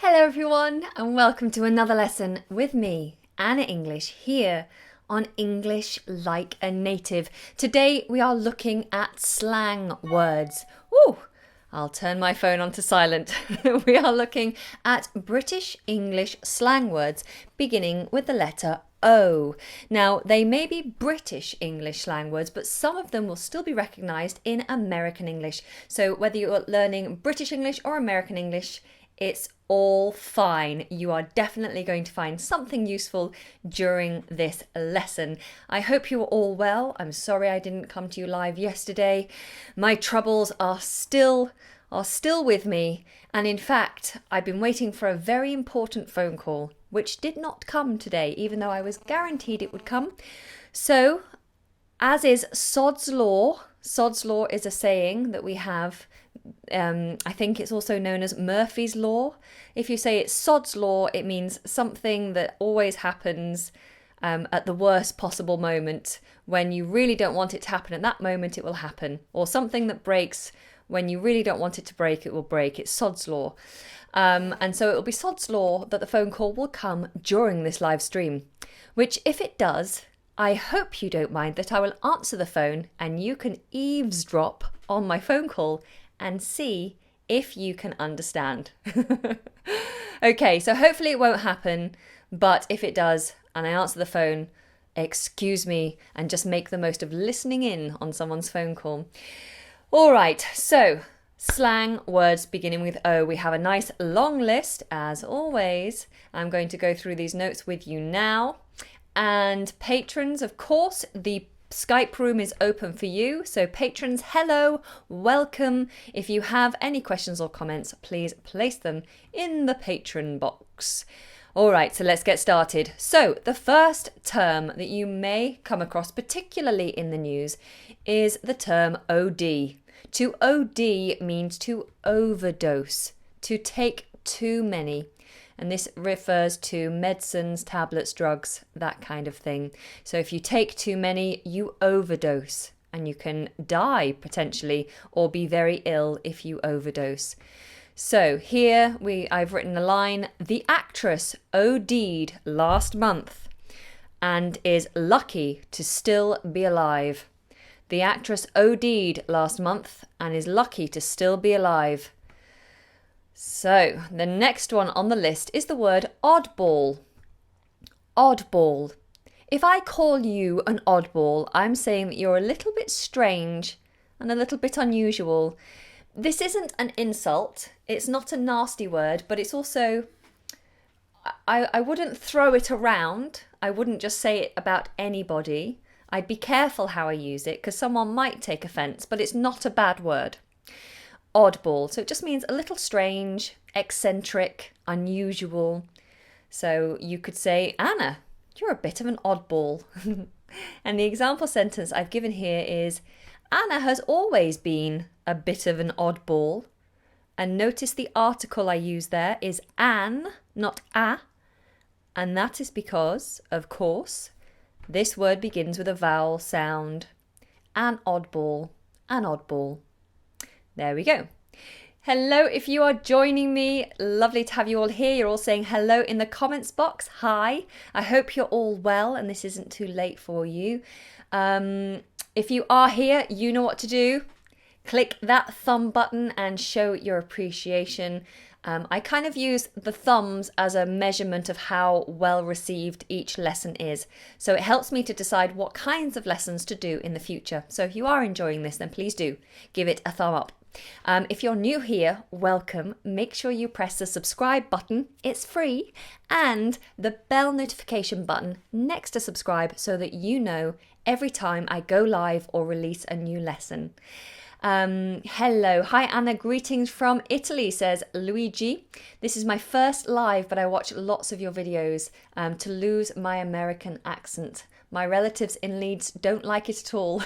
Hello everyone and welcome to another lesson with me, Anna English, here on English Like a Native. Today we are looking at slang words. Ooh, I'll turn my phone onto silent. We are looking at British English slang words beginning with the letter O. Now, they may be British English slang words, but some of them will still be recognised in American English. So whether you're learning British English or American English, it's all fine. You are definitely going to find something useful during this lesson. I hope you are all well. I'm sorry I didn't come to you live yesterday. My troubles are still with me, and in fact, I've been waiting for a very important phone call, which did not come today, even though I was guaranteed it would come. So, as is sod's law is a saying that we have. I think it's also known as Murphy's Law. If you say it's sod's law, it means something that always happens at the worst possible moment. When you really don't want it to happen at that moment, it will happen. Or something that breaks when you really don't want it to break, it will break. It's sod's law. And so it will be sod's law that the phone call will come during this live stream. Which, if it does, I hope you don't mind that I will answer the phone and you can eavesdrop on my phone call and see if you can understand. Okay, so hopefully it won't happen, but if it does and I answer the phone, excuse me and just make the most of listening in on someone's phone call. All right, so slang words beginning with O. We have a nice long list, as always. I'm going to go through these notes with you now. And patrons, of course, the Skype room is open for you. So patrons, hello, welcome. If you have any questions or comments, please place them in the patron box. All right, so let's get started. So the first term that you may come across, particularly in the news, is the term OD. To OD means to overdose, to take too many. And this refers to medicines, tablets, drugs, that kind of thing. So if you take too many, you overdose. And you can die potentially or be very ill if you overdose. So here I've written the line, the actress OD'd last month and is lucky to still be alive. The actress OD'd last month and is lucky to still be alive. So, the next one on the list is the word oddball. Oddball. If I call you an oddball, I'm saying that you're a little bit strange and a little bit unusual. This isn't an insult. It's not a nasty word, but it's also... I wouldn't throw it around. I wouldn't just say it about anybody. I'd be careful how I use it because someone might take offence, but it's not a bad word. Oddball. So it just means a little strange, eccentric, unusual. So you could say, Anna, you're a bit of an oddball. And the example sentence I've given here is, Anna has always been a bit of an oddball. And notice the article I use there is an, not a. And that is because, of course, this word begins with a vowel sound. An oddball, an oddball. There we go. Hello, if you are joining me, lovely to have you all here. You're all saying hello in the comments box. Hi. I hope you're all well and this isn't too late for you. If you are here, you know what to do. Click that thumb button and show your appreciation. I kind of use the thumbs as a measurement of how well received each lesson is. So it helps me to decide what kinds of lessons to do in the future. So if you are enjoying this, then please do give it a thumb up. If you're new here, welcome. Make sure you press the subscribe button, it's free, and the bell notification button next to subscribe so that you know every time I go live or release a new lesson. Hello, hi Anna, greetings from Italy, says Luigi. This is my first live, but I watch lots of your videos to lose my American accent. My relatives in Leeds don't like it at all.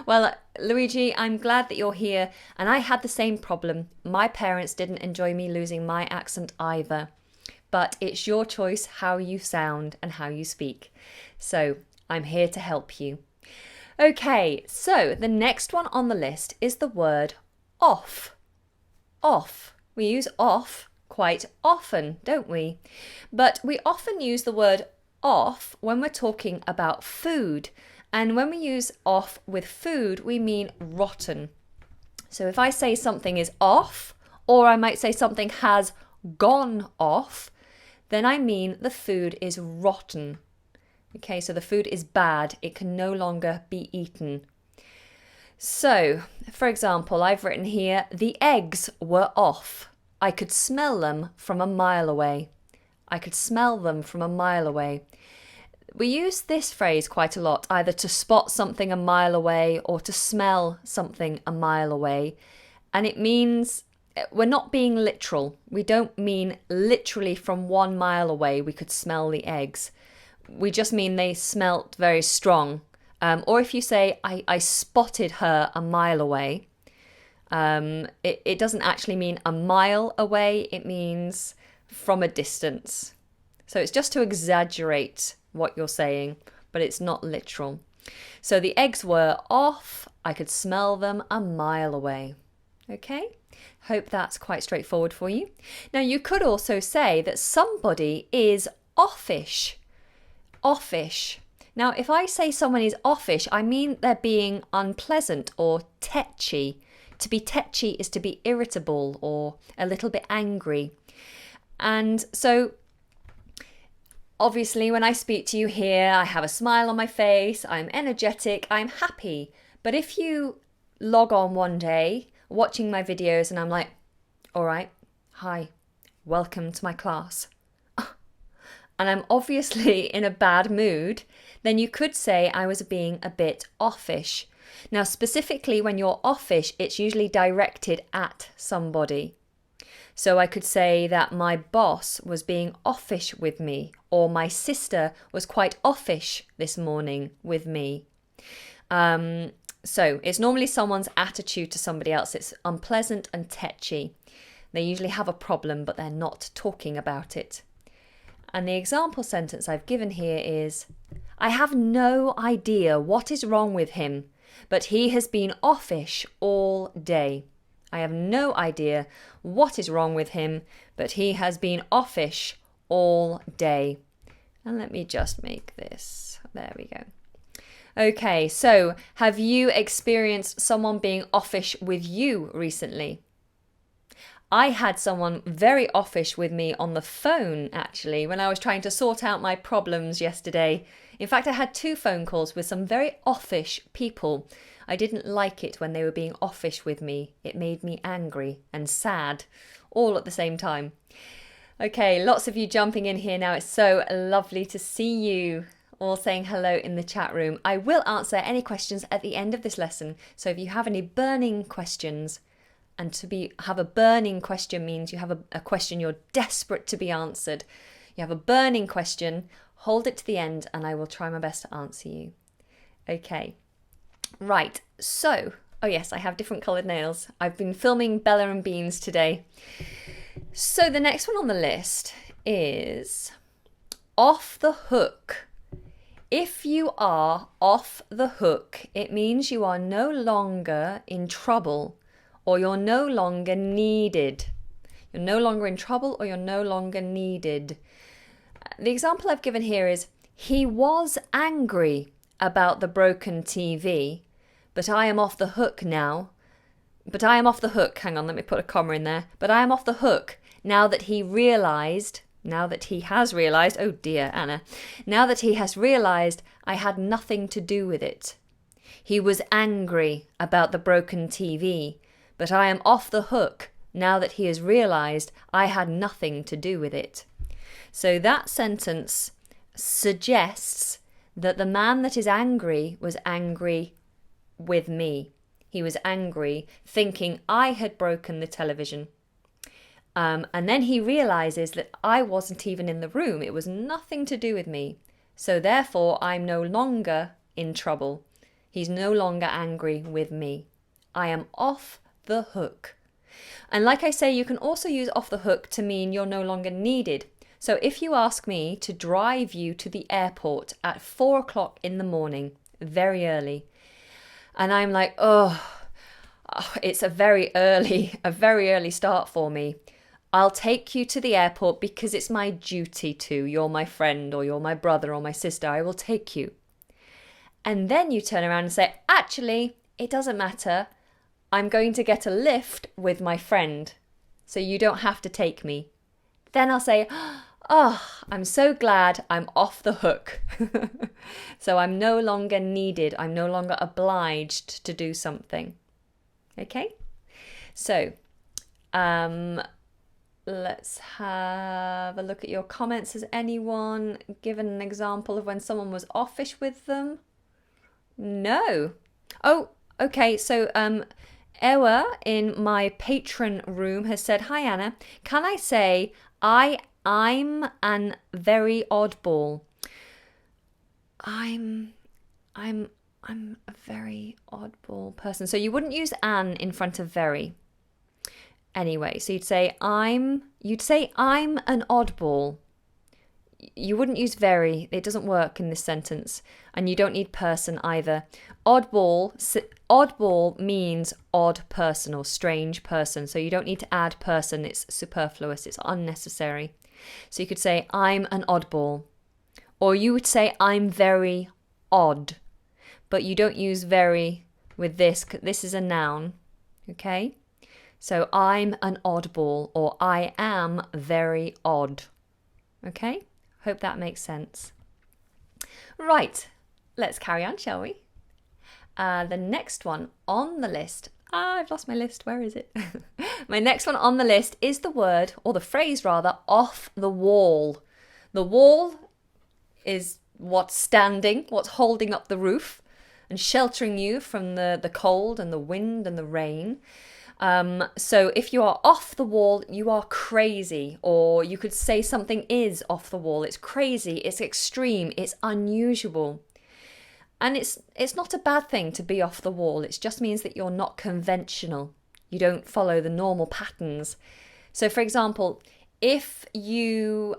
Well, Luigi, I'm glad that you're here. And I had the same problem. My parents didn't enjoy me losing my accent either. But it's your choice how you sound and how you speak. So I'm here to help you. Okay, so the next one on the list is the word off. Off. We use off quite often, don't we? But we often use the word off when we're talking about food. And when we use off with food, we mean rotten. So if I say something is off, or I might say something has gone off, then I mean the food is rotten. Okay, so the food is bad. It can no longer be eaten. So, for example, I've written here, the eggs were off. I could smell them from a mile away. I could smell them from a mile away. We use this phrase quite a lot, either to spot something a mile away or to smell something a mile away. And it means we're not being literal. We don't mean literally from 1 mile away we could smell the eggs. We just mean they smelt very strong. Or if you say, I spotted her a mile away, it doesn't actually mean a mile away. It means from a distance. So it's just to exaggerate what you're saying, but it's not literal. So the eggs were off. I could smell them a mile away. Okay? Hope that's quite straightforward for you. Now you could also say that somebody is offish. Offish. Now if I say someone is offish, I mean they're being unpleasant or tetchy. To be tetchy is to be irritable or a little bit angry. And so obviously, when I speak to you here, I have a smile on my face, I'm energetic, I'm happy. But if you log on one day watching my videos and I'm like, all right, hi, welcome to my class, and I'm obviously in a bad mood, then you could say I was being a bit offish. Now, specifically when you're offish, it's usually directed at somebody. So I could say that my boss was being offish with me, or my sister was quite offish this morning with me. So it's normally someone's attitude to somebody else. It's unpleasant and tetchy. They usually have a problem, but they're not talking about it. And the example sentence I've given here is, I have no idea what is wrong with him, but he has been offish all day. I have no idea what is wrong with him, but he has been offish all day. And let me just make this. There we go. Okay, so have you experienced someone being offish with you recently? I had someone very offish with me on the phone, actually, when I was trying to sort out my problems yesterday. In fact, I had 2 phone calls with some very offish people. I didn't like it when they were being offish with me. It made me angry and sad, all at the same time. Okay, lots of you jumping in here now. It's so lovely to see you all saying hello in the chat room. I will answer any questions at the end of this lesson. So if you have any burning questions, and have a burning question means you have a question you're desperate to be answered. You have a burning question, hold it to the end and I will try my best to answer you. Okay, right, so, oh yes, I have different coloured nails. I've been filming Bella and Beans today. So the next one on the list is off the hook. If you are off the hook, it means you are no longer in trouble, or you're no longer needed. You're no longer in trouble or you're no longer needed. The example I've given here is, he was angry about the broken TV, but I am off the hook now. But I am off the hook. Hang on, let me put a comma in there. But I am off the hook now that he has realised, oh dear, Anna, now that he has realised I had nothing to do with it. He was angry about the broken TV, but I am off the hook now that he has realised I had nothing to do with it. So that sentence suggests that the man that is angry was angry with me. He was angry thinking I had broken the television. And then he realises that I wasn't even in the room. It was nothing to do with me. So therefore, I'm no longer in trouble. He's no longer angry with me. I am off the hook. And like I say, you can also use off the hook to mean you're no longer needed. So if you ask me to drive you to the airport at 4 o'clock in the morning, very early, and I'm like, oh, it's a very early start for me. I'll take you to the airport because it's my duty to. You're my friend, or you're my brother or my sister. I will take you. And then you turn around and say, actually, it doesn't matter. I'm going to get a lift with my friend, so you don't have to take me. Then I'll say, oh, I'm so glad I'm off the hook. So I'm no longer needed. I'm no longer obliged to do something. Okay? So, let's have a look at your comments. Has anyone given an example of when someone was offish with them? No. Oh, okay. So, Ewa in my patron room has said, "Hi Anna, can I say I'm an very oddball?" I'm a very oddball person. So you wouldn't use an in front of very. Anyway, so you'd say I'm an oddball. You wouldn't use very. It doesn't work in this sentence. And you don't need person either. Oddball means odd person or strange person. So you don't need to add person. It's superfluous. It's unnecessary. So you could say I'm an oddball. Or you would say I'm very odd. But you don't use very with this. This is a noun. Okay? So I'm an oddball, or I am very odd. Okay? Hope that makes sense. Right, let's carry on, shall we? The next one on the list. I've lost my list. Where is it? My next one on the list is the word, or the phrase rather, off the wall. The wall is what's standing, what's holding up the roof and sheltering you from the cold and the wind and the rain. So if you are off the wall, you are crazy, or you could say something is off the wall. It's crazy, it's extreme, it's unusual. And it's not a bad thing to be off the wall. It just means that you're not conventional. You don't follow the normal patterns. So for example, if you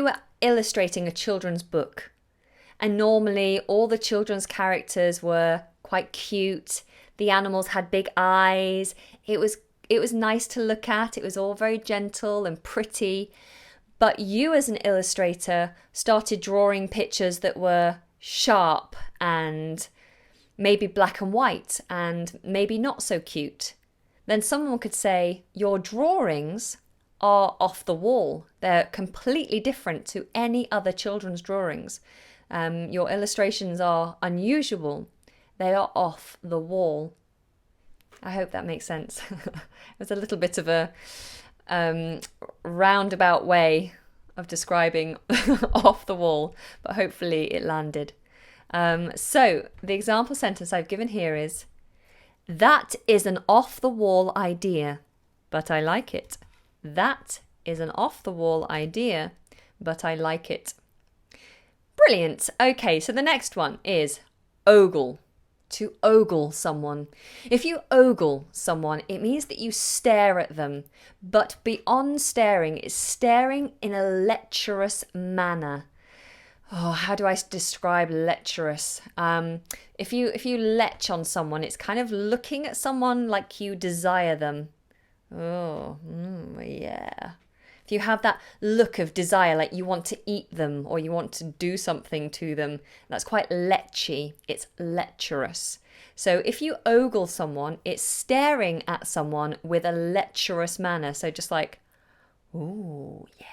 were illustrating a children's book, and normally all the children's characters were quite cute, the animals had big eyes, it was nice to look at, it was all very gentle and pretty, but you as an illustrator started drawing pictures that were sharp and maybe black and white and maybe not so cute, then someone could say your drawings are off the wall. They're completely different to any other children's drawings. Your illustrations are unusual. They are off the wall. I hope that makes sense. It was a little bit of a roundabout way of describing off the wall, but hopefully it landed. So the example sentence I've given here is, that is an off-the-wall idea, but I like it. That is an off-the-wall idea, but I like it. Brilliant. Okay, so the next one is ogle. To ogle someone. If you ogle someone, it means that you stare at them. But beyond staring, it's staring in a lecherous manner. Oh, how do I describe lecherous? If you lech on someone, it's kind of looking at someone like you desire them. Oh, yeah. If you have that look of desire, like you want to eat them or you want to do something to them, that's quite lechy. It's lecherous. So if you ogle someone, it's staring at someone with a lecherous manner. So just like, ooh, yeah.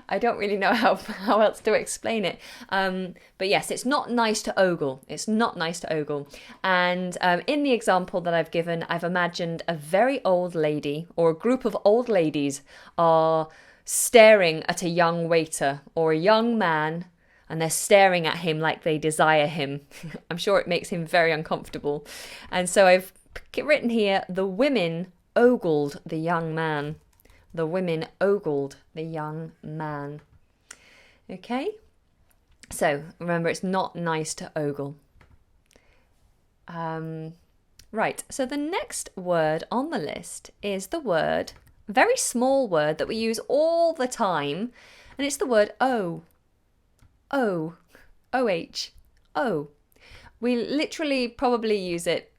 I don't really know how else to explain it. But yes, it's not nice to ogle. It's not nice to ogle. And in the example that I've given, I've imagined a very old lady or a group of old ladies are staring at a young waiter or a young man, and they're staring at him like they desire him. I'm sure it makes him very uncomfortable. And so I've written here, the women ogled the young man. The women ogled the young man. Okay? So, remember, it's not nice to ogle. Right, so the next word on the list is the word, a very small word that we use all the time, and it's the word oh. O. O-H. O. We literally probably use it,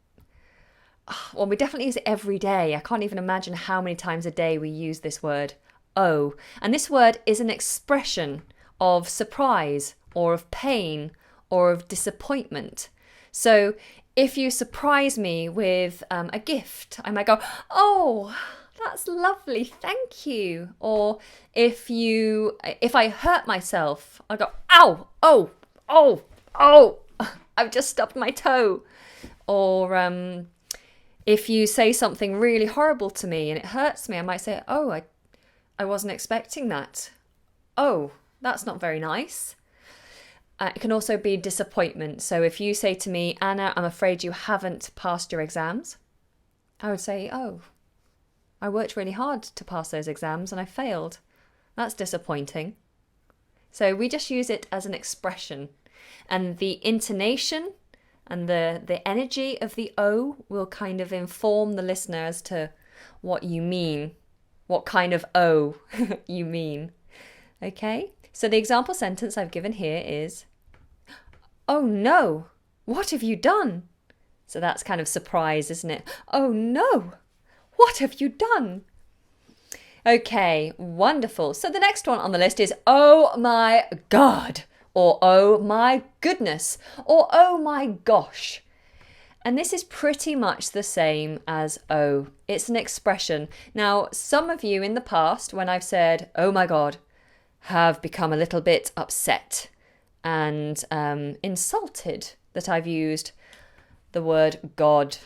well, we definitely use it every day. I can't even imagine how many times a day we use this word, O. And this word is an expression of surprise or of pain or of disappointment. So if you surprise me with a gift, I might go, oh, that's lovely, thank you. Or if I hurt myself, I go, ow, oh, oh, oh, I've just stubbed my toe. Or if you say something really horrible to me and it hurts me, I might say, oh, I wasn't expecting that. Oh, that's not very nice. It can also be disappointment. So if you say to me, Anna, I'm afraid you haven't passed your exams, I would say, oh, I worked really hard to pass those exams and I failed. That's disappointing. So we just use it as an expression. And the intonation and the energy of the O will kind of inform the listener as to what you mean, what kind of O you mean. Okay? So the example sentence I've given here is, oh no, what have you done? So that's kind of surprise, isn't it? Oh no, what have you done? Okay, wonderful. So the next one on the list is, oh my God, or oh my goodness, or oh my gosh. And this is pretty much the same as oh. It's an expression. Now, some of you in the past, when I've said, oh my God, have become a little bit upset and insulted that I've used the word God.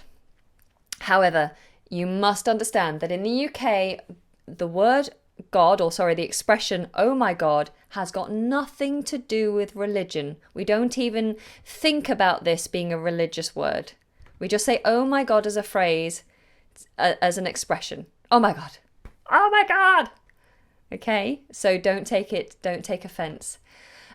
However, you must understand that in the UK, the word God, the expression, oh my God, has got nothing to do with religion. We don't even think about this being a religious word. We just say, oh my God, as a phrase, as an expression. Oh my God. Oh my God. Okay, so don't take offense.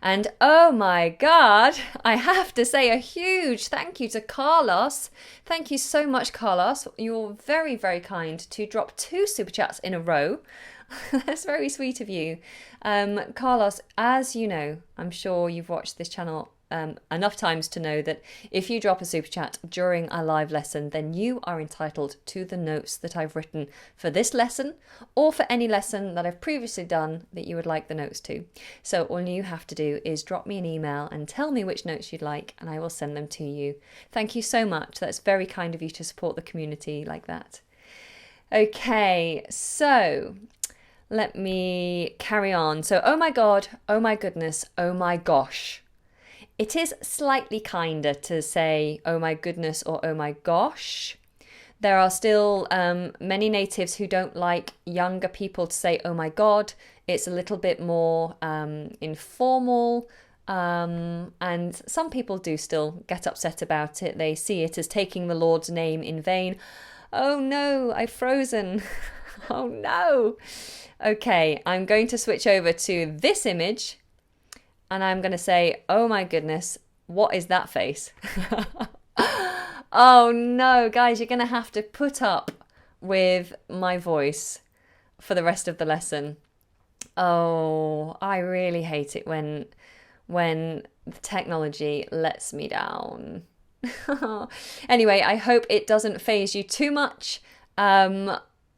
And oh my God, I have to say a huge thank you to Carlos. Thank you so much, Carlos. You're very, very kind to drop 2 super chats in a row. That's very sweet of you. Carlos, as you know, I'm sure you've watched this channel enough times to know that if you drop a super chat during a live lesson, then you are entitled to the notes that I've written for this lesson or for any lesson that I've previously done that you would like the notes to. So all you have to do is drop me an email and tell me which notes you'd like and I will send them to you. Thank you so much. That's very kind of you to support the community like that. Okay, so let me carry on. So, oh my God, oh my goodness, oh my gosh. It is slightly kinder to say, oh my goodness or oh my gosh. There are still many natives who don't like younger people to say, oh my God. It's a little bit more informal. And some people do still get upset about it. They see it as taking the Lord's name in vain. Oh no, I've frozen. Oh no. Okay, I'm going to switch over to this image and I'm going to say, oh my goodness, what is that face? Oh no, guys, you're going to have to put up with my voice for the rest of the lesson. Oh, I really hate it when the technology lets me down. Anyway, I hope it doesn't faze you too much.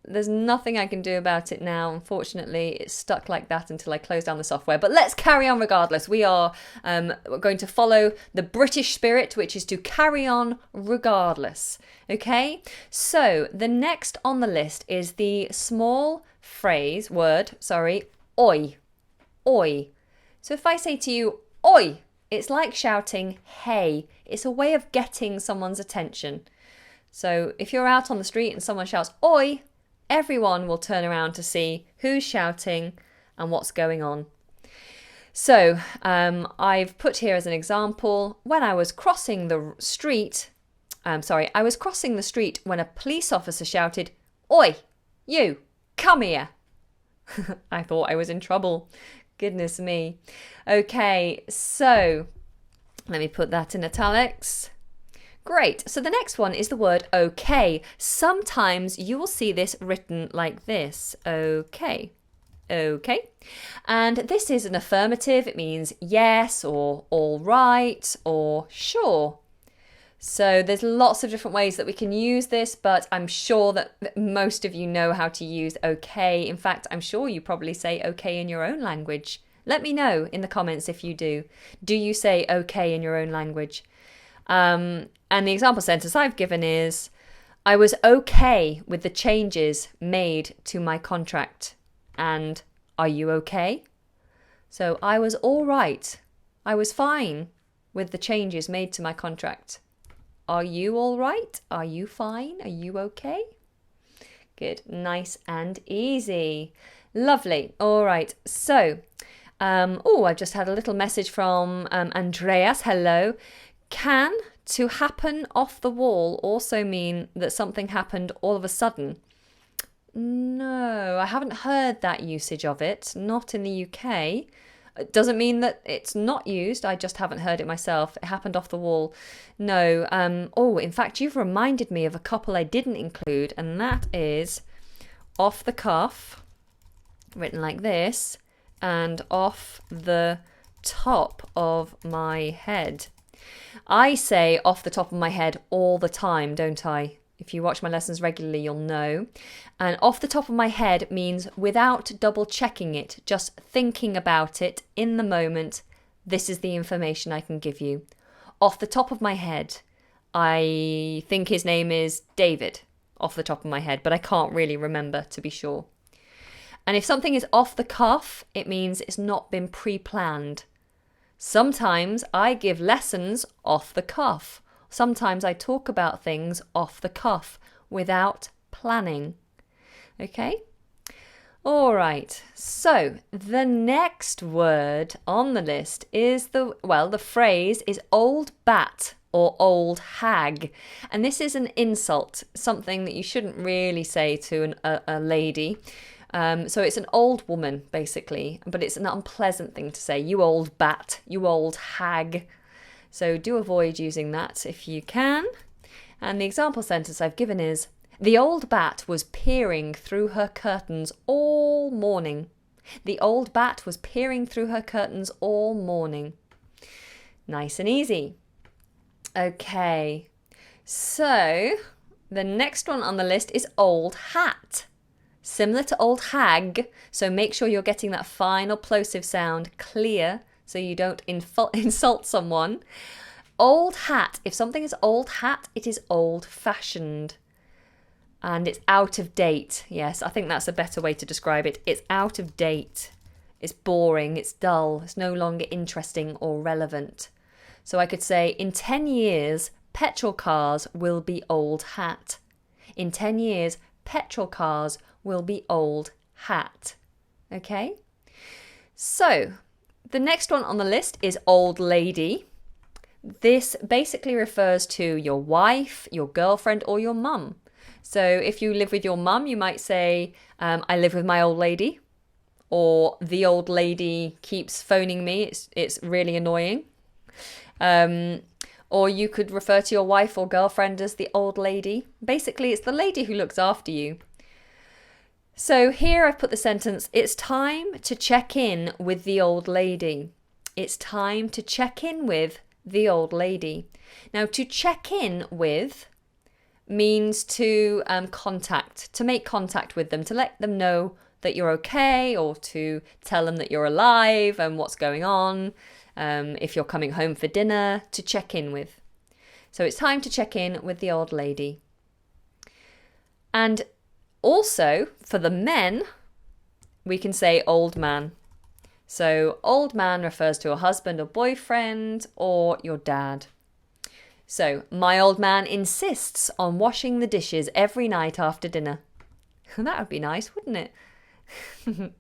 There's nothing I can do about it now. Unfortunately, it's stuck like that until I close down the software. But let's carry on regardless. We are going to follow the British spirit, which is to carry on regardless. Okay? So the next on the list is the small word, oi. Oi. So if I say to you, oi, it's like shouting, hey. It's a way of getting someone's attention. So if you're out on the street and someone shouts, oi, everyone will turn around to see who's shouting and what's going on. So I've put here as an example, when I was crossing the street, I was crossing the street when a police officer shouted, oi, you, come here. I thought I was in trouble. Goodness me. Okay, so let me put that in italics. Great. So the next one is the word okay. Sometimes you will see this written like this. Okay. Okay. And this is an affirmative. It means yes or all right or sure. So there's lots of different ways that we can use this, but I'm sure that most of you know how to use okay. In fact, I'm sure you probably say okay in your own language. Let me know in the comments if you do. Do you say okay in your own language? And the example sentence I've given is, I was okay with the changes made to my contract. And are you okay? So I was all right. I was fine with the changes made to my contract. Are you all right? Are you fine? Are you okay? Good. Nice and easy. Lovely. All right. So, I just had a little message from Andreas. Hello. Can to happen off the wall also mean that something happened all of a sudden? No, I haven't heard that usage of it. Not in the UK. It doesn't mean that it's not used. I just haven't heard it myself. It happened off the wall. No. In fact, you've reminded me of a couple I didn't include, and that is off the cuff, written like this, and off the top of my head. I say off the top of my head all the time, don't I? If you watch my lessons regularly, you'll know. And off the top of my head means without double checking it, just thinking about it in the moment. This is the information I can give you. Off the top of my head, I think his name is David, off the top of my head, but I can't really remember to be sure. And if something is off the cuff, it means it's not been pre-planned. Sometimes I give lessons off the cuff. Sometimes I talk about things off the cuff without planning. Okay? All right. So the next word on the list is the phrase is old bat or old hag. And this is an insult, something that you shouldn't really say to a lady. So it's an old woman, basically, but it's an unpleasant thing to say. You old bat, you old hag. So do avoid using that if you can. And the example sentence I've given is, the old bat was peering through her curtains all morning. The old bat was peering through her curtains all morning. Nice and easy. Okay, so the next one on the list is old hat. Similar to old hag, so make sure you're getting that final plosive sound clear so you don't insult someone. Old hat. If something is old hat, it is old-fashioned. And it's out of date. Yes, I think that's a better way to describe it. It's out of date. It's boring. It's dull. It's no longer interesting or relevant. So I could say, in 10 years, petrol cars will be old hat. In 10 years, petrol cars will be old hat. Okay? So, the next one on the list is old lady. This basically refers to your wife, your girlfriend, or your mum. So if you live with your mum, you might say, I live with my old lady. Or the old lady keeps phoning me. It's really annoying. Or you could refer to your wife or girlfriend as the old lady. Basically, it's the lady who looks after you. So here I've put the sentence, it's time to check in with the old lady. It's time to check in with the old lady. Now, to check in with means to contact, to make contact with them, to let them know that you're okay, or to tell them that you're alive and what's going on, if you're coming home for dinner, to check in with. So it's time to check in with the old lady. And also, for the men, we can say old man. So old man refers to a husband or boyfriend or your dad. So, my old man insists on washing the dishes every night after dinner. That would be nice, wouldn't it?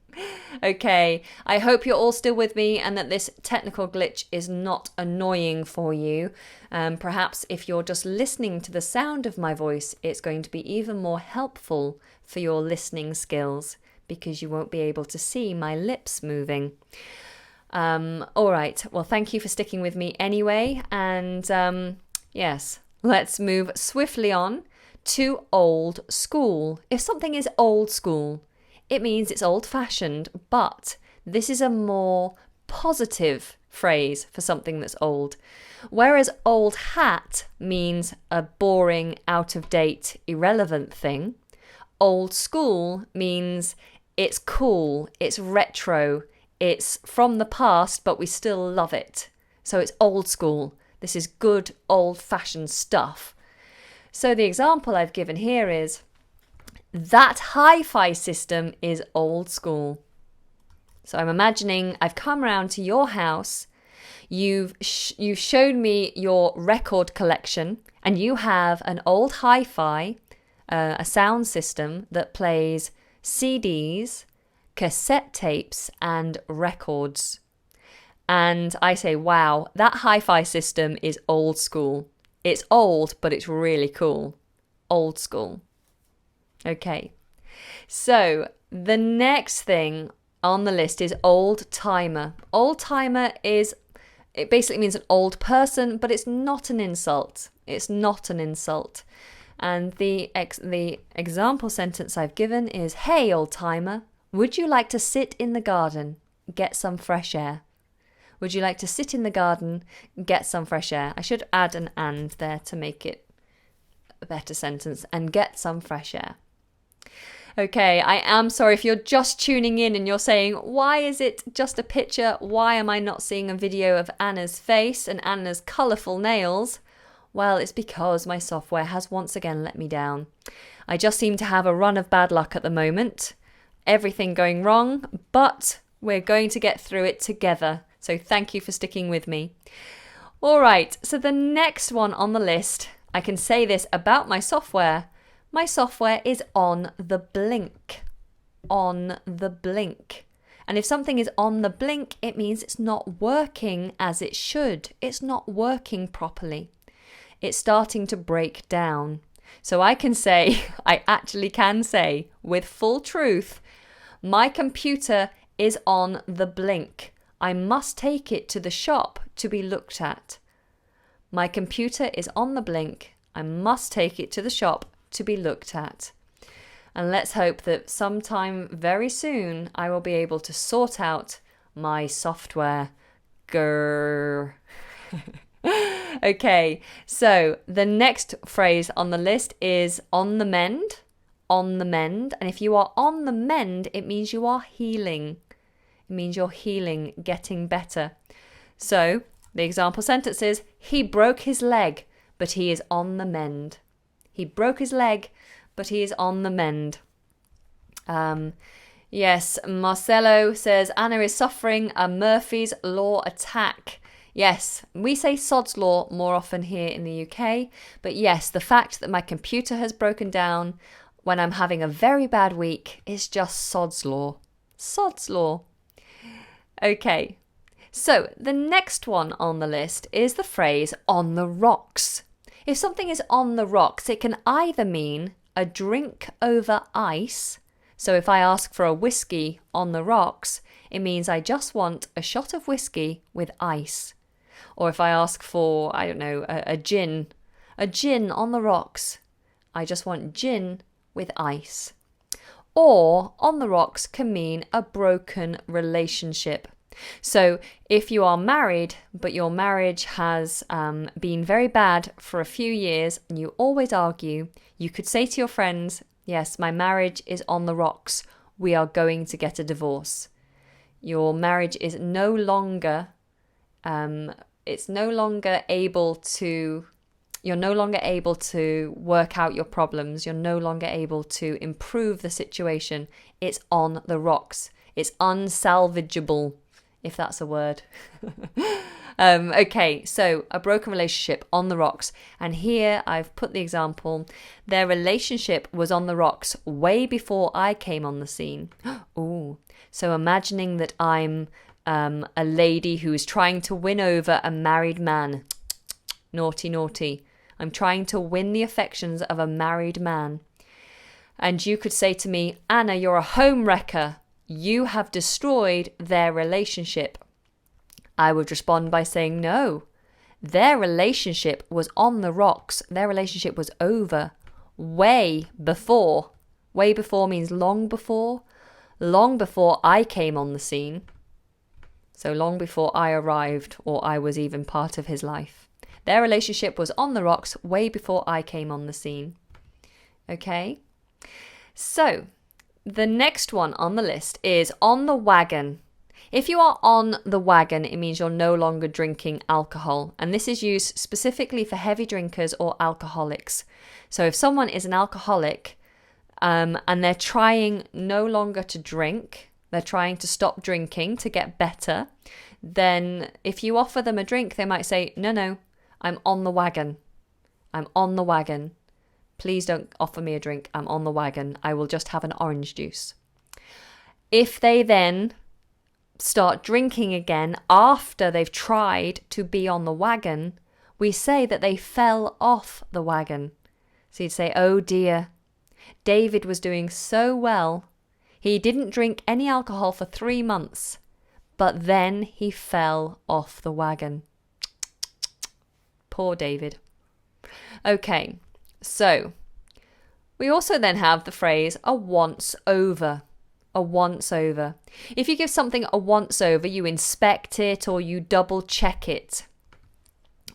Okay, I hope you're all still with me and that this technical glitch is not annoying for you. Perhaps if you're just listening to the sound of my voice, it's going to be even more helpful for your listening skills because you won't be able to see my lips moving. All right, well, thank you for sticking with me anyway. And yes, let's move swiftly on to old school. If something is old school, it means it's old-fashioned, but this is a more positive phrase for something that's old. Whereas old hat means a boring, out-of-date, irrelevant thing, old school means it's cool, it's retro, it's from the past, but we still love it. So it's old school. This is good, old-fashioned stuff. So the example I've given here is, that hi-fi system is old school. So I'm imagining I've come round to your house, you've showed me your record collection, and you have an old hi-fi, a sound system that plays CDs, cassette tapes, and records. And I say, wow, that hi-fi system is old school. It's old, but it's really cool. Old school. Okay. So the next thing on the list is old timer. Old timer it basically means an old person, but it's not an insult. It's not an insult. And the example sentence I've given is, hey, old timer, would you like to sit in the garden, get some fresh air? Would you like to sit in the garden, get some fresh air? I should add an and there to make it a better sentence, and get some fresh air. Okay, I am sorry if you're just tuning in and you're saying, why is it just a picture? Why am I not seeing a video of Anna's face and Anna's colourful nails? Well, it's because my software has once again let me down. I just seem to have a run of bad luck at the moment. Everything going wrong, but we're going to get through it together. So thank you for sticking with me. All right, so the next one on the list, I can say this about my software. My software is on the blink. On the blink. And if something is on the blink, it means it's not working as it should. It's not working properly. It's starting to break down. So I can say, I actually can say with full truth, my computer is on the blink. I must take it to the shop to be looked at. My computer is on the blink. I must take it to the shop to be looked at. And let's hope that sometime very soon I will be able to sort out my software. Grrr. Okay, so the next phrase on the list is on the mend. On the mend. And if you are on the mend, it means you are healing. It means you're healing, getting better. So the example sentence is, he broke his leg, but he is on the mend. He broke his leg, but he is on the mend. Yes, Marcelo says, Anna is suffering a Murphy's Law attack. Yes, we say sod's law more often here in the UK, but yes, the fact that my computer has broken down when I'm having a very bad week is just sod's law. Sod's law. Okay, so the next one on the list is the phrase on the rocks. If something is on the rocks, it can either mean a drink over ice. So if I ask for a whiskey on the rocks, it means I just want a shot of whiskey with ice. Or if I ask for, I don't know, a gin on the rocks, I just want gin with ice. Or on the rocks can mean a broken relationship. So if you are married, but your marriage has been very bad for a few years and you always argue, you could say to your friends, yes, my marriage is on the rocks. We are going to get a divorce. Your marriage is no longer, you're no longer able to work out your problems. You're no longer able to improve the situation. It's on the rocks. It's unsalvageable, if that's a word. Okay, so a broken relationship on the rocks. And here I've put the example. Their relationship was on the rocks way before I came on the scene. Ooh. So imagining that I'm a lady who is trying to win over a married man. Naughty, naughty. I'm trying to win the affections of a married man. And you could say to me, Anna, you're a home wrecker. You have destroyed their relationship. I would respond by saying no. Their relationship was on the rocks. Their relationship was over way before. Way before means long before. long before I came on the scene. So long before I arrived or I was even part of his life. Their relationship was on the rocks way before I came on the scene. Okay? So, the next one on the list is on the wagon. If you are on the wagon, it means you're no longer drinking alcohol. And this is used specifically for heavy drinkers or alcoholics. So if someone is an alcoholic and they're trying no longer to drink, they're trying to stop drinking to get better, then if you offer them a drink, they might say, no, I'm on the wagon. I'm on the wagon. Please don't offer me a drink. I'm on the wagon. I will just have an orange juice. If they then start drinking again after they've tried to be on the wagon, we say that they fell off the wagon. So you'd say, oh dear, David was doing so well. He didn't drink any alcohol for 3 months, but then he fell off the wagon. Poor David. Okay, so we also then have the phrase a once over. A once over. If you give something a once over, you inspect it or you double check it.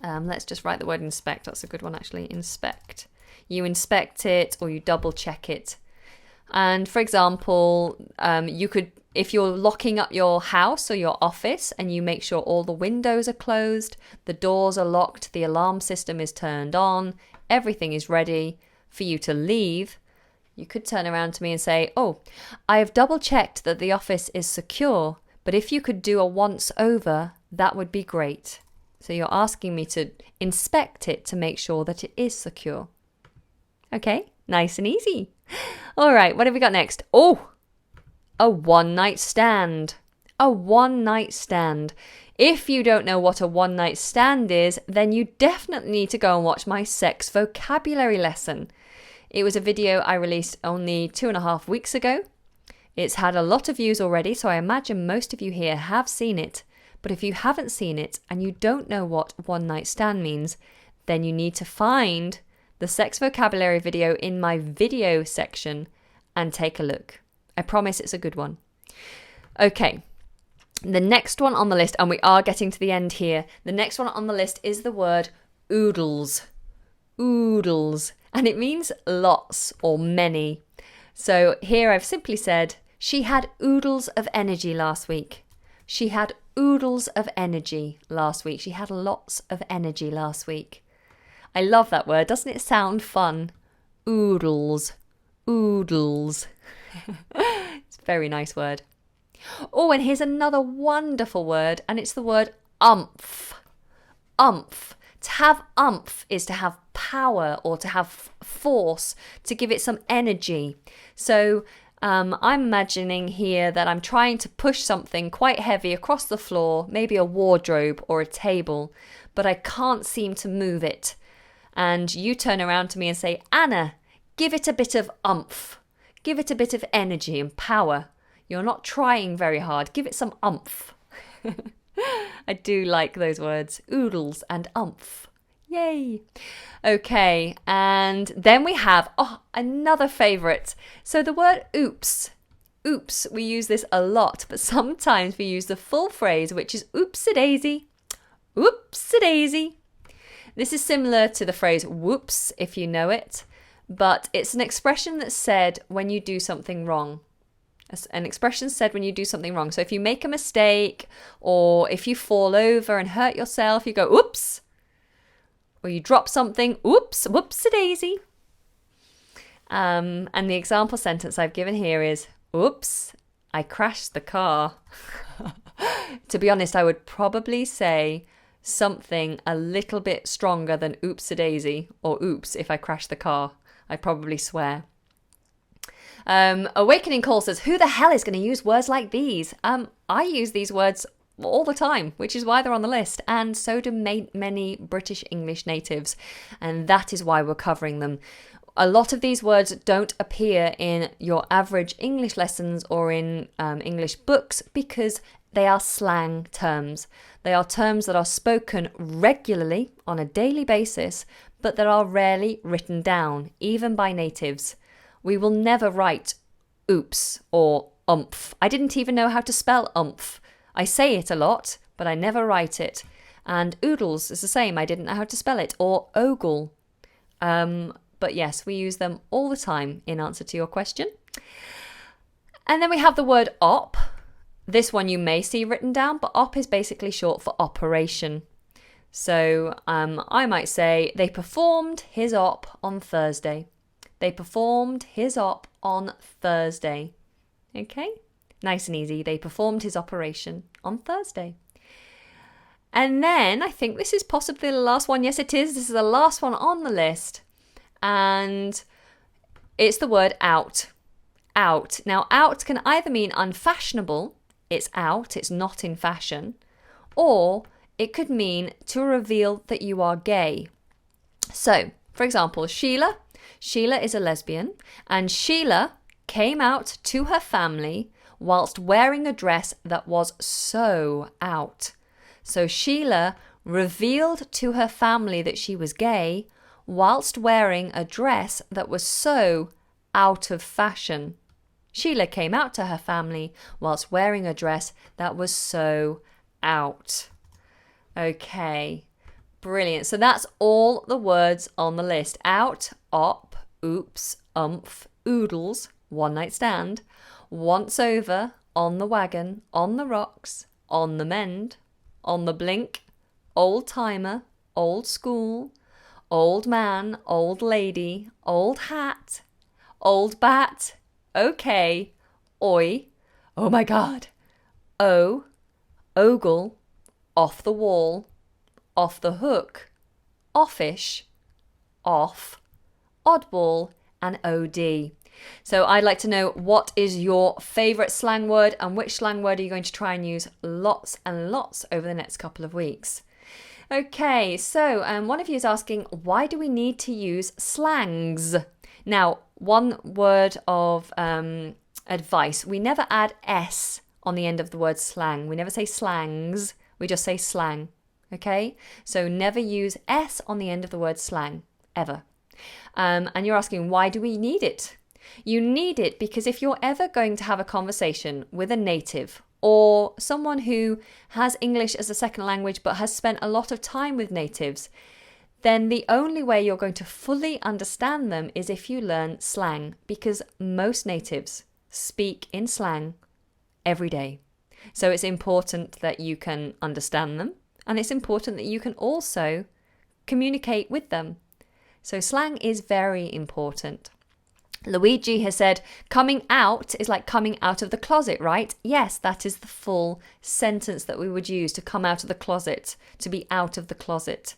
Let's just write the word inspect. That's a good one, actually. Inspect. You inspect it or you double check it. And for example, you could, if you're locking up your house or your office and you make sure all the windows are closed, the doors are locked, the alarm system is turned on, everything is ready for you to leave, you could turn around to me and say, oh, I have double checked that the office is secure, but if you could do a once over, that would be great. So you're asking me to inspect it to make sure that it is secure. Okay, nice and easy. All right, what have we got next? Oh, a one-night stand. A one-night stand. If you don't know what a one-night stand is, then you definitely need to go and watch my sex vocabulary lesson. It was a video I released only 2.5 weeks ago. It's had a lot of views already, so I imagine most of you here have seen it. But if you haven't seen it and you don't know what one-night stand means, then you need to find the sex vocabulary video in my video section and take a look. I promise it's a good one. Okay, the next one on the list, and we are getting to the end here, the next one on the list is the word oodles. Oodles. And it means lots or many. So here I've simply said, she had oodles of energy last week. She had oodles of energy last week. She had lots of energy last week. I love that word. Doesn't it sound fun? Oodles. Oodles. It's a very nice word. Oh, and here's another wonderful word, and it's the word umph. Umph. To have umph is to have power or to have force, to give it some energy. So I'm imagining here that I'm trying to push something quite heavy across the floor, maybe a wardrobe or a table, but I can't seem to move it. And you turn around to me and say, Anna, give it a bit of umph. Give it a bit of energy and power. You're not trying very hard. Give it some umph. I do like those words, oodles and umph. Yay. Okay, and then we have, another favourite. So the word oops. Oops, we use this a lot, but sometimes we use the full phrase, which is oops-a-daisy. Oops-a-daisy. This is similar to the phrase whoops, if you know it, but it's an expression that's said when you do something wrong. An expression said when you do something wrong. So if you make a mistake or if you fall over and hurt yourself, you go, oops. Or you drop something, oops, whoops-a-daisy. And the example sentence I've given here is, oops, I crashed the car. To be honest, I would probably say something a little bit stronger than oops-a-daisy or oops if I crashed the car. I'd probably swear. Awakening Call says, who the hell is going to use words like these? I use these words all the time, which is why they're on the list, and so do many British English natives, and that is why we're covering them. A lot of these words don't appear in your average English lessons or in English books because they are slang terms. They are terms that are spoken regularly on a daily basis, but that are rarely written down, even by natives. We will never write oops or umph. I didn't even know how to spell umph. I say it a lot, but I never write it. And oodles is the same. I didn't know how to spell it. Or ogle. But yes, we use them all the time in answer to your question. And then we have the word op. This one you may see written down, but op is basically short for operation. So I might say, they performed his op on Thursday. They performed his op on Thursday. Okay? Nice and easy. They performed his operation on Thursday. And then I think this is possibly the last one. Yes, it is. This is the last one on the list. And it's the word out. Out. Now, out can either mean unfashionable, it's out, it's not in fashion, or it could mean to reveal that you are gay. So, for example, Sheila is a lesbian, and Sheila came out to her family whilst wearing a dress that was so out. So Sheila revealed to her family that she was gay whilst wearing a dress that was so out of fashion. Sheila came out to her family whilst wearing a dress that was so out. Okay, brilliant. So that's all the words on the list. Out, op, oops, umph, oodles, one night stand, once over, on the wagon, on the rocks, on the mend, on the blink, old timer, old school, old man, old lady, old hat, old bat, okay, oi, oh my god, ogle, off the wall, off the hook, offish, off, oddball, and OD. So I'd like to know, what is your favourite slang word, and which slang word are you going to try and use lots and lots over the next couple of weeks? Okay, so one of you is asking, why do we need to use slangs? Now, one word of advice, we never add S on the end of the word slang. We never say slangs, we just say slang, okay? So never use S on the end of the word slang, ever. And you're asking, why do we need it? You need it because if you're ever going to have a conversation with a native or someone who has English as a second language but has spent a lot of time with natives, then the only way you're going to fully understand them is if you learn slang, because most natives speak in slang every day. So it's important that you can understand them, and it's important that you can also communicate with them. So slang is very important. Luigi has said, coming out is like coming out of the closet, right? Yes, that is the full sentence that we would use, to come out of the closet, to be out of the closet.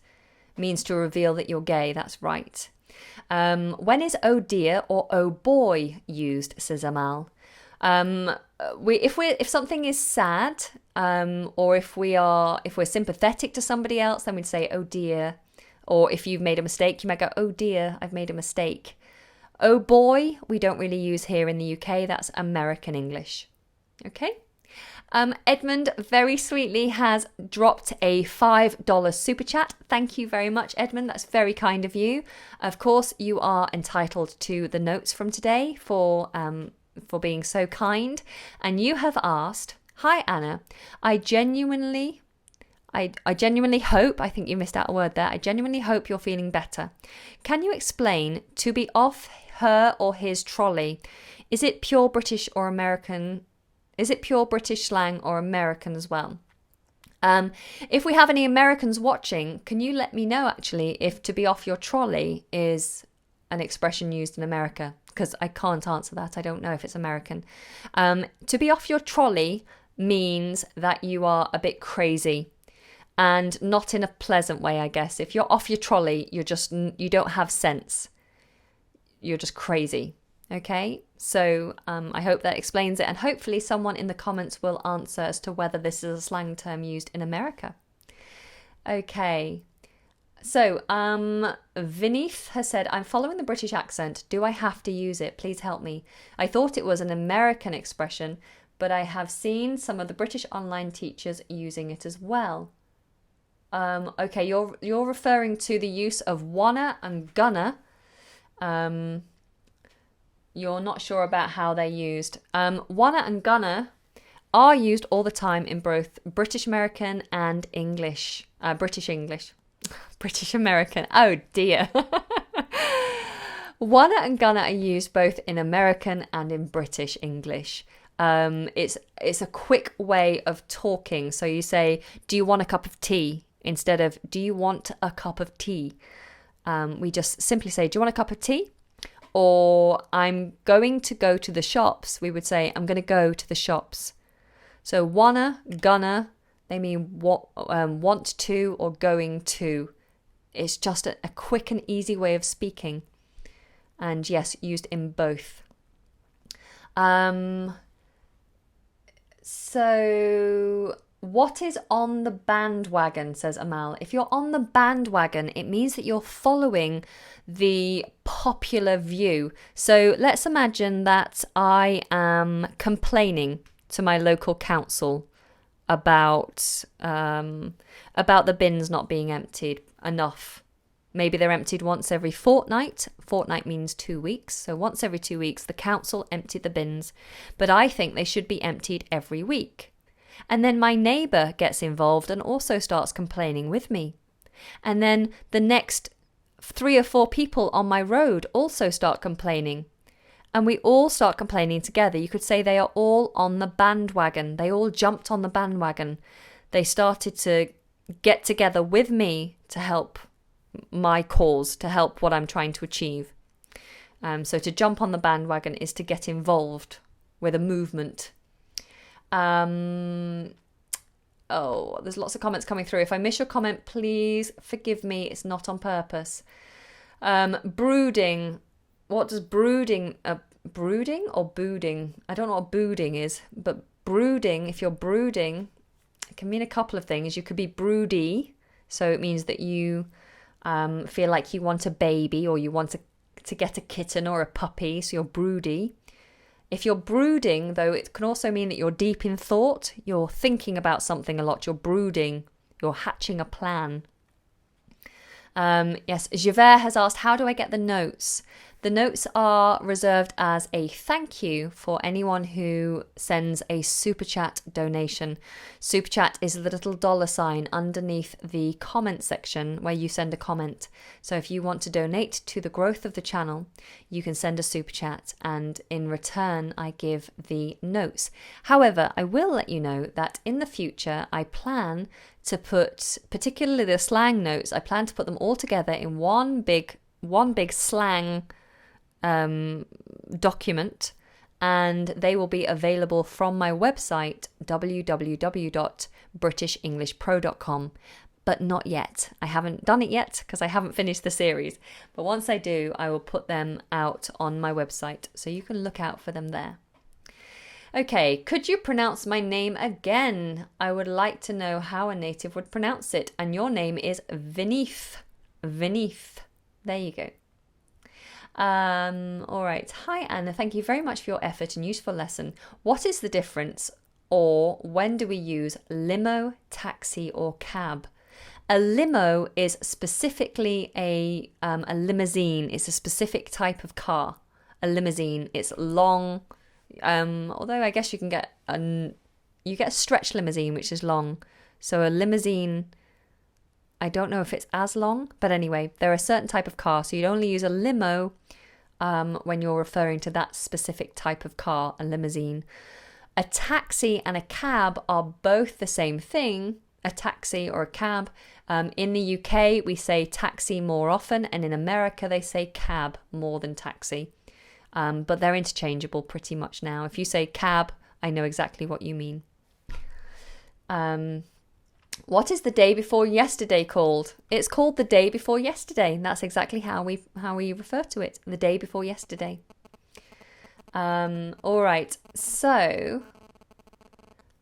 Means to reveal that you're gay, that's right. When is oh dear or oh boy used, says Amal? If something is sad, or if we're sympathetic to somebody else, then we'd say oh dear. Or if you've made a mistake, you might go, oh dear, I've made a mistake. Oh boy, we don't really use here in the UK. That's American English. Okay? Edmund very sweetly has dropped a $5 super chat. Thank you very much, Edmund. That's very kind of you. Of course, you are entitled to the notes from today for being so kind. And you have asked, hi Anna, I genuinely hope, I think you missed out a word there, I genuinely hope you're feeling better. Can you explain to be off her or his trolley? Is it pure British or American? Is it pure British slang or American as well? If we have any Americans watching, can you let me know actually if to be off your trolley is an expression used in America? Because I can't answer that. I don't know if it's American. To be off your trolley means that you are a bit crazy. And not in a pleasant way, I guess. If you're off your trolley, you don't have sense. You're just crazy. Okay? So I hope that explains it. And hopefully someone in the comments will answer as to whether this is a slang term used in America. Okay. So Vineeth has said, I'm following the British accent. Do I have to use it? Please help me. I thought it was an American expression, but I have seen some of the British online teachers using it as well. Okay, you're referring to the use of wanna and gonna. you're not sure about how they're used. Wanna and gonna are used all the time in both British American and English. British English. British American. Oh dear. Wanna and gonna are used both in American and in British English. It's a quick way of talking. So you say, do you want a cup of tea? Instead of, do you want a cup of tea? We just simply say, do you want a cup of tea? Or I'm going to go to the shops. We would say, I'm going to go to the shops. So wanna, gonna, they mean want to or going to. It's just a quick and easy way of speaking. And yes, used in both. So what is on the bandwagon, says Amal. If you're on the bandwagon, it means that you're following the popular view. So let's imagine that I am complaining to my local council about the bins not being emptied enough. Maybe they're emptied once every fortnight. Fortnight means 2 weeks. So once every 2 weeks, the council emptied the bins. But I think they should be emptied every week. And then my neighbour gets involved and also starts complaining with me. And then the next 3 or 4 people on my road also start complaining. And we all start complaining together. You could say they are all on the bandwagon. They all jumped on the bandwagon. They started to get together with me to help my cause, to help what I'm trying to achieve. So to jump on the bandwagon is to get involved with a movement. There's lots of comments coming through. If I miss your comment, please forgive me. It's not on purpose. Brooding. What does brooding... brooding or booding? I don't know what booding is, but brooding, if you're brooding, it can mean a couple of things. You could be broody, so it means that you feel like you want a baby or you want to get a kitten or a puppy, so you're broody. If you're brooding, though, it can also mean that you're deep in thought. You're thinking about something a lot. You're brooding. You're hatching a plan. Yes, Javert has asked, how do I get the notes? The notes are reserved as a thank you for anyone who sends a super chat donation. Super chat is the little $ underneath the comment section where you send a comment. So if you want to donate to the growth of the channel, you can send a super chat, and in return I give the notes. However, I will let you know that in the future I plan to put, particularly the slang notes, I plan to put them all together in one big slang document, and they will be available from my website www.britishenglishpro.com, but not yet. I haven't done it yet because I haven't finished the series, but once I do, I will put them out on my website, so you can look out for them there. Okay, could you pronounce my name again? I would like to know how a native would pronounce it, and your name is Vinith. There you go. All right. Hi, Anna. Thank you very much for your effort and useful lesson. What is the difference, or when do we use limo, taxi, or cab? A limo is specifically a limousine. It's a specific type of car. A limousine. It's long. Although I guess you can get a stretch limousine, which is long. So a limousine, I don't know if it's as long, but anyway, they're a certain type of car. So you'd only use a limo when you're referring to that specific type of car, a limousine. A taxi and a cab are both the same thing, a taxi or a cab. In the UK, we say taxi more often, and in America, they say cab more than taxi. But they're interchangeable pretty much now. If you say cab, I know exactly what you mean. What is the day before yesterday called? It's called the day before yesterday. That's exactly how we refer to it. The day before yesterday. All right. So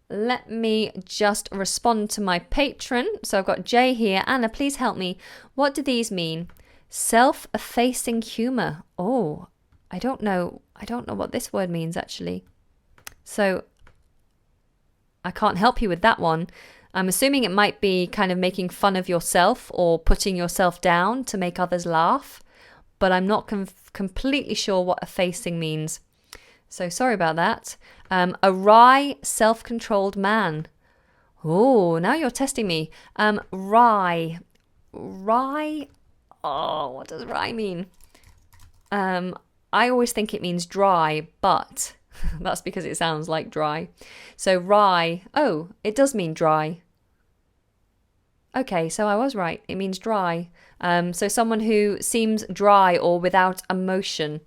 let me just respond to my patron. So I've got Jay here. Anna, please help me. What do these mean? Self-effacing humour. Oh, I don't know what this word means actually. So I can't help you with that one. I'm assuming it might be kind of making fun of yourself or putting yourself down to make others laugh. but I'm not completely sure what effacing means. So sorry about that. A wry, self-controlled man. Oh, now you're testing me. Wry. Wry. Oh, what does wry mean? I always think it means dry, but that's because it sounds like dry. So wry. Oh, it does mean dry. Okay, so I was right. It means dry. So someone who seems dry or without emotion.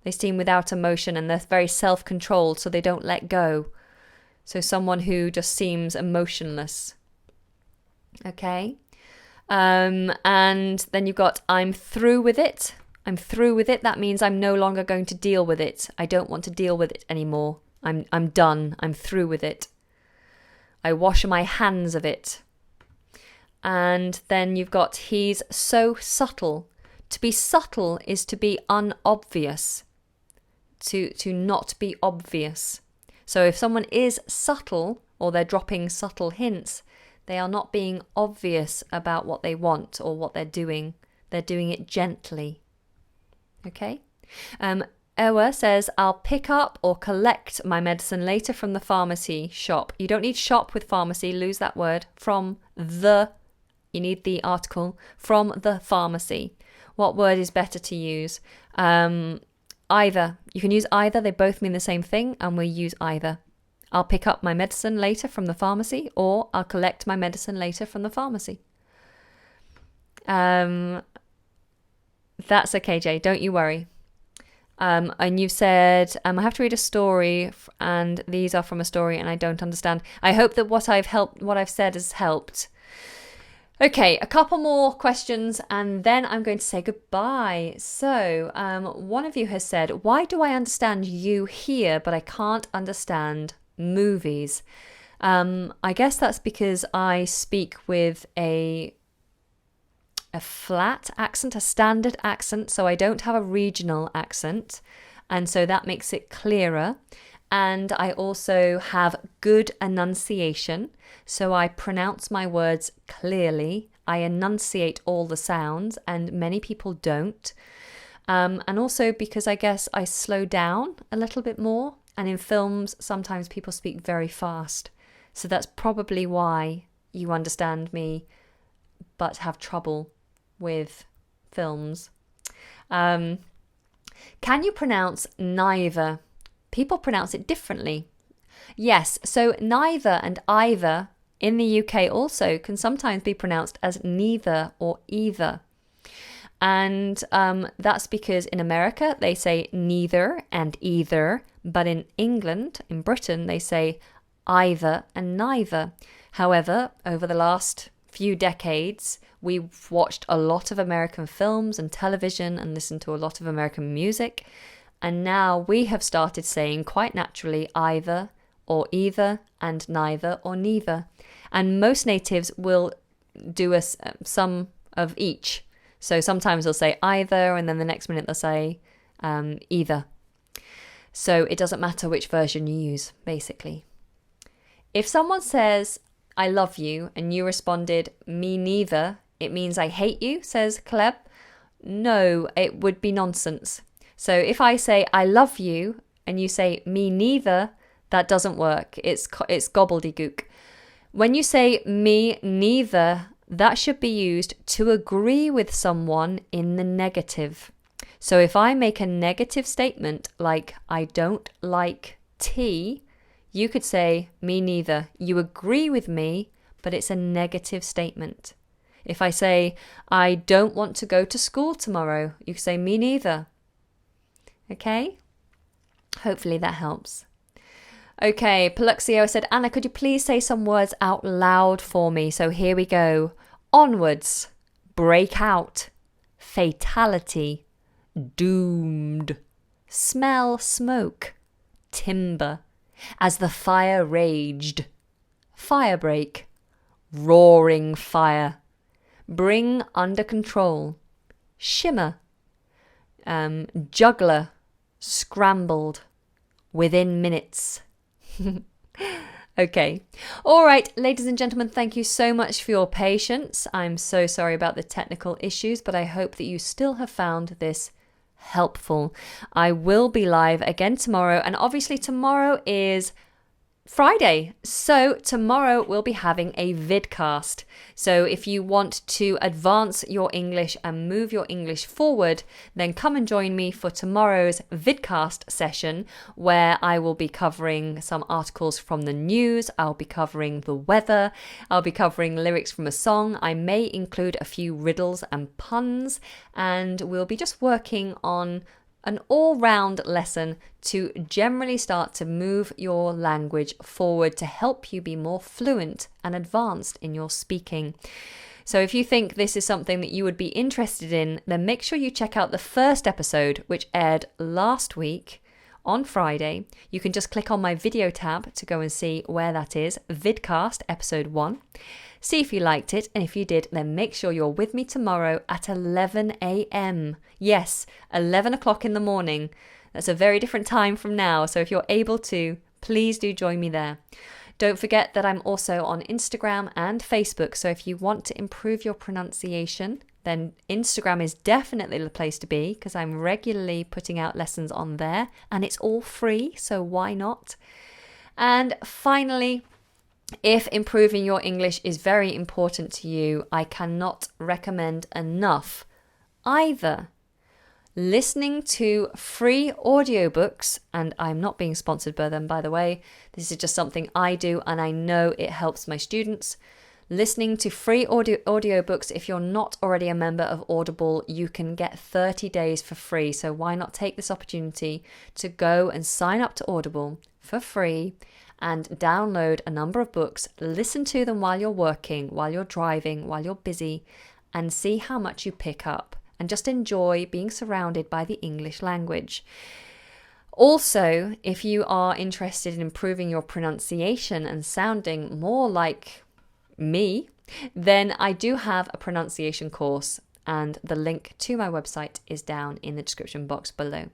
They seem without emotion and they're very self-controlled, so they don't let go. So someone who just seems emotionless. Okay. And then you've got I'm through with it. I'm through with it. That means I'm no longer going to deal with it. I don't want to deal with it anymore. I'm done. I'm through with it. I wash my hands of it. And then you've got he's so subtle. To be subtle is to be unobvious. To not be obvious. So if someone is subtle or they're dropping subtle hints, they are not being obvious about what they want or what they're doing. They're doing it gently. Okay? Ewa says, I'll pick up or collect my medicine later from the pharmacy shop. You don't need shop with pharmacy, lose that word. You need the article, from the pharmacy. What word is better to use? Either. You can use either. They both mean the same thing, and we'll use either. I'll pick up my medicine later from the pharmacy, or I'll collect my medicine later from the pharmacy. That's okay, Jay. Don't you worry. And you've said, I have to read a story, and these are from a story, and I don't understand. I hope that what I've said has helped. Okay, a couple more questions and then I'm going to say goodbye. So, one of you has said, why do I understand you here, but I can't understand movies? I guess that's because I speak with a flat accent, a standard accent, so I don't have a regional accent, and so that makes it clearer. And I also have good enunciation, so I pronounce my words clearly. I enunciate all the sounds, and many people don't. And also because I guess I slow down a little bit more, and in films sometimes people speak very fast. So that's probably why you understand me but have trouble with films. Can you pronounce neither? People pronounce it differently. Yes, so neither and either in the UK also can sometimes be pronounced as neither or either. And that's because in America they say neither and either, but in England, in Britain, they say either and neither. However, over the last few decades, we've watched a lot of American films and television and listened to a lot of American music. And now we have started saying quite naturally either or either and neither or neither. And most natives will do some of each. So sometimes they'll say either and then the next minute they'll say either. So it doesn't matter which version you use, basically. If someone says, I love you, and you responded, me neither, it means I hate you, says Caleb. No, it would be nonsense. So if I say, I love you, and you say, me neither, that doesn't work. It's gobbledygook. When you say, me neither, that should be used to agree with someone in the negative. So if I make a negative statement, like, I don't like tea, you could say, me neither. You agree with me, but it's a negative statement. If I say, I don't want to go to school tomorrow, you could say, me neither. Okay? Hopefully that helps. Okay, Paluxio said, Anna, could you please say some words out loud for me? So here we go. Onwards, break out, fatality, doomed, smell smoke, timber, as the fire raged, firebreak, roaring fire, bring under control, shimmer, juggler, scrambled, within minutes. Okay. All right, ladies and gentlemen, thank you so much for your patience. I'm so sorry about the technical issues, but I hope that you still have found this helpful. I will be live again tomorrow, and obviously tomorrow is Friday. So tomorrow we'll be having a vidcast. So if you want to advance your English and move your English forward, then come and join me for tomorrow's vidcast session where I will be covering some articles from the news, I'll be covering the weather, I'll be covering lyrics from a song, I may include a few riddles and puns, and we'll be just working on an all-round lesson to generally start to move your language forward to help you be more fluent and advanced in your speaking. So if you think this is something that you would be interested in, then make sure you check out the first episode, which aired last week on Friday. You can just click on my video tab to go and see where that is, Vidcast episode 1. See if you liked it, and if you did, then make sure you're with me tomorrow at 11 a.m. Yes, 11 o'clock in the morning. That's a very different time from now, so if you're able to, please do join me there. Don't forget that I'm also on Instagram and Facebook, so if you want to improve your pronunciation, then Instagram is definitely the place to be because I'm regularly putting out lessons on there, and it's all free, so why not? And finally, if improving your English is very important to you, I cannot recommend enough either listening to free audiobooks, and I'm not being sponsored by them, by the way. This is just something I do, and I know it helps my students. Listening to free audiobooks. If you're not already a member of Audible, you can get 30 days for free. So why not take this opportunity to go and sign up to Audible for free and download a number of books, listen to them while you're working, while you're driving, while you're busy, and see how much you pick up, and just enjoy being surrounded by the English language. Also, if you are interested in improving your pronunciation and sounding more like me, then I do have a pronunciation course, and the link to my website is down in the description box below.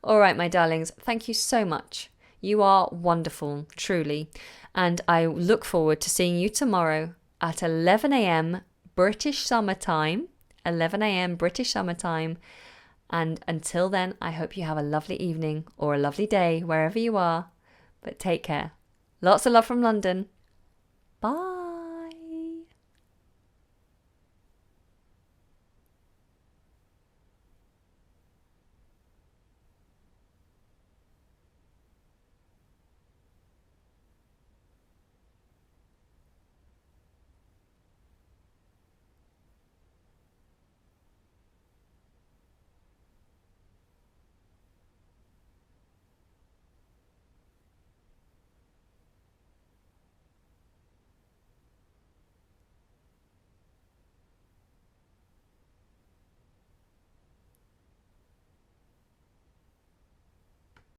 All right, my darlings, thank you so much. You are wonderful, truly, and I look forward to seeing you tomorrow at 11 a.m. British Summer Time, 11 a.m. British Summer Time, and until then, I hope you have a lovely evening or a lovely day wherever you are, but take care. Lots of love from London. Bye.